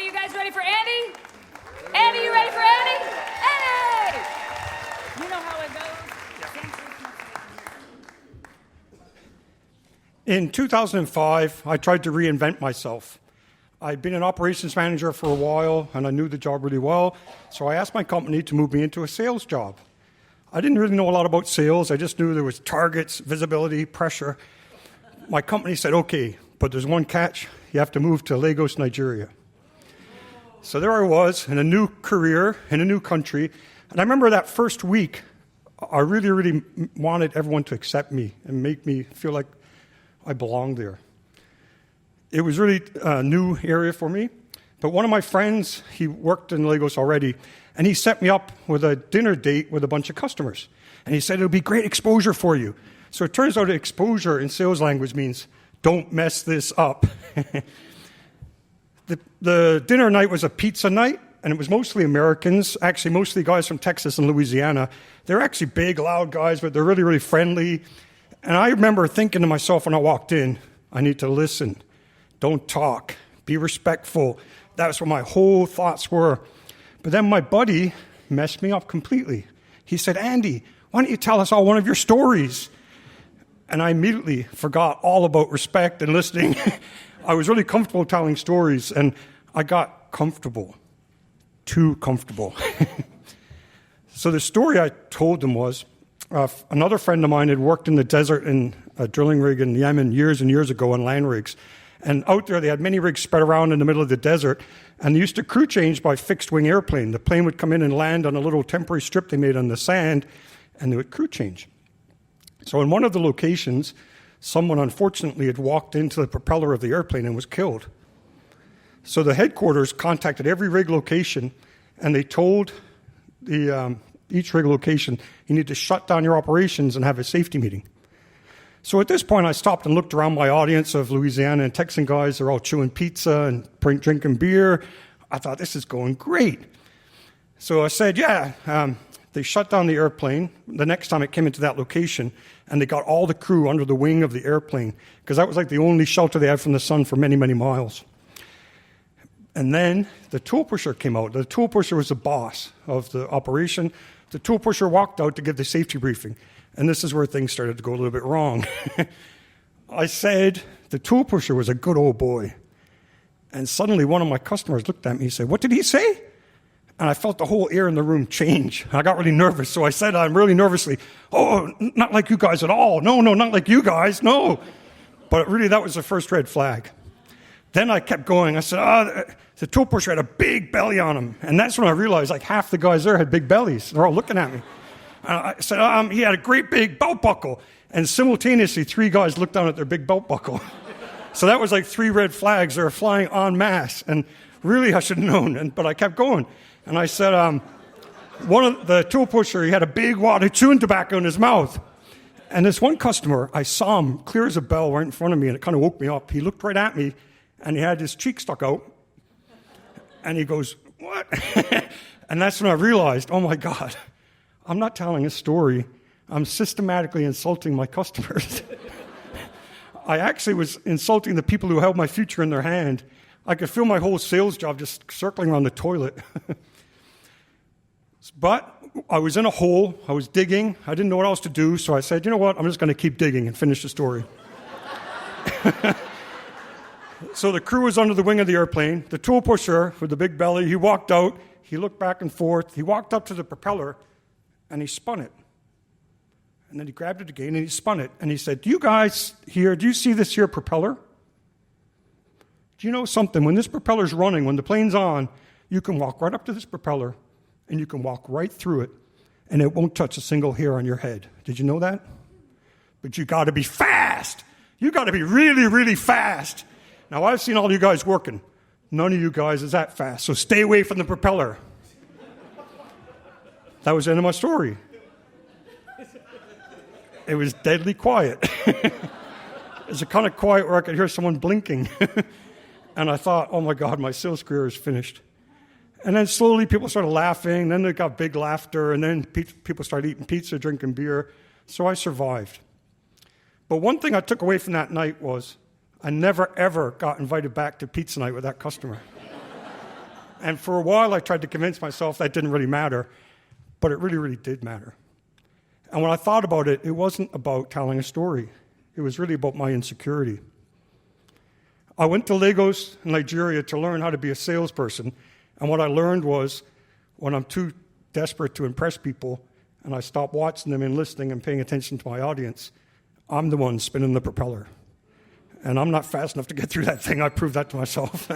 you guys ready for Andy? Andy, you ready for Andy? Andy! You know how it goes. In 2005, I tried to reinvent myself. I'd been an operations manager for a while, and I knew the job really well, so I asked my company to move me into a sales job. I didn't really know a lot about sales. I just knew there was targets, visibility, pressure. My company said, okay, but there's one catch. You have to move to Lagos, Nigeria. So there I was in a new career, in a new country, and I remember that first week, I really, really wanted everyone to accept me and make me feel like I belonged there. It was really a new area for me, but one of my friends, he worked in Lagos already, and he set me up with a dinner date with a bunch of customers. And he said, it'll be great exposure for you. So it turns out exposure in sales language means don't mess this up. The dinner night was a pizza night, and it was mostly Americans, actually mostly guys from Texas and Louisiana. They're actually big, loud guys, but they're really, really friendly. And I remember thinking to myself when I walked in, I need to listen. Don't talk. Be respectful. That's what my whole thoughts were. But then my buddy messed me up completely. He said, Andy, why don't you tell us all one of your stories? And I immediately forgot all about respect and listening. I was really comfortable telling stories, and I got comfortable. Too comfortable. So the story I told them was, another friend of mine had worked in the desert in a drilling rig in Yemen years and years ago on land rigs. And out there, they had many rigs spread around in the middle of the desert, and they used to crew change by fixed-wing airplane. The plane would come in and land on a little temporary strip they made on the sand, and they would crew change. So in one of the locations, someone unfortunately had walked into the propeller of the airplane and was killed. So the headquarters contacted every rig location, and they told each rig location, you need to shut down your operations and have a safety meeting. So at this point, I stopped and looked around my audience of Louisiana and Texan guys. They're all chewing pizza and drinking beer. I thought, this is going great. So I said, they shut down the airplane the next time it came into that location, and they got all the crew under the wing of the airplane, because that was like the only shelter they had from the sun for many, many miles. And then the tool pusher came out. The tool pusher was the boss of the operation. The tool pusher walked out to give the safety briefing. And this is where things started to go a little bit wrong. I said the tool pusher was a good old boy. And suddenly one of my customers looked at me and said, what did he say? And I felt the whole air in the room change. I got really nervous. So I said, really nervously, oh, not like you guys at all. No, not like you guys, no. But really, that was the first red flag. Then I kept going. I said, the tool pusher had a big belly on him. And that's when I realized like half the guys there had big bellies. They're all looking at me. I said, he had a great big belt buckle. And simultaneously, 3 guys looked down at their big belt buckle. So that was like 3 red flags that were flying en masse. And really, I should have known. But I kept going. And I said, one of the tool pusher, he had a big wad of chewing tobacco in his mouth. And this one customer, I saw him clear as a bell right in front of me, and it kind of woke me up. He looked right at me, and he had his cheek stuck out. And he goes, what? And that's when I realized, oh, my God. I'm not telling a story. I'm systematically insulting my customers. I actually was insulting the people who held my future in their hand. I could feel my whole sales job just circling around the toilet. But I was in a hole. I was digging. I didn't know what else to do. So I said, you know what? I'm just going to keep digging and finish the story. So the crew was under the wing of the airplane. The tool pusher with the big belly, he walked out. He looked back and forth. He walked up to the propeller. And he spun it. And then he grabbed it again and he spun it. And he said, do you guys here, do you see this here propeller? Do you know something? When this propeller's running, when the plane's on, you can walk right up to this propeller and you can walk right through it and it won't touch a single hair on your head. Did you know that? But you got to be fast. You got to be really, really fast. Now, I've seen all you guys working. None of you guys is that fast. So stay away from the propeller. That was the end of my story. It was deadly quiet. It was a kind of quiet where I could hear someone blinking. And I thought, oh my God, my sales career is finished. And then slowly people started laughing. Then they got big laughter. And then people started eating pizza, drinking beer. So I survived. But one thing I took away from that night was I never, ever got invited back to pizza night with that customer. And for a while, I tried to convince myself that didn't really matter, but it really, really did matter. And when I thought about it, it wasn't about telling a story. It was really about my insecurity. I went to Lagos, Nigeria, to learn how to be a salesperson. And what I learned was when I'm too desperate to impress people and I stop watching them and listening and paying attention to my audience, I'm the one spinning the propeller. And I'm not fast enough to get through that thing. I proved that to myself.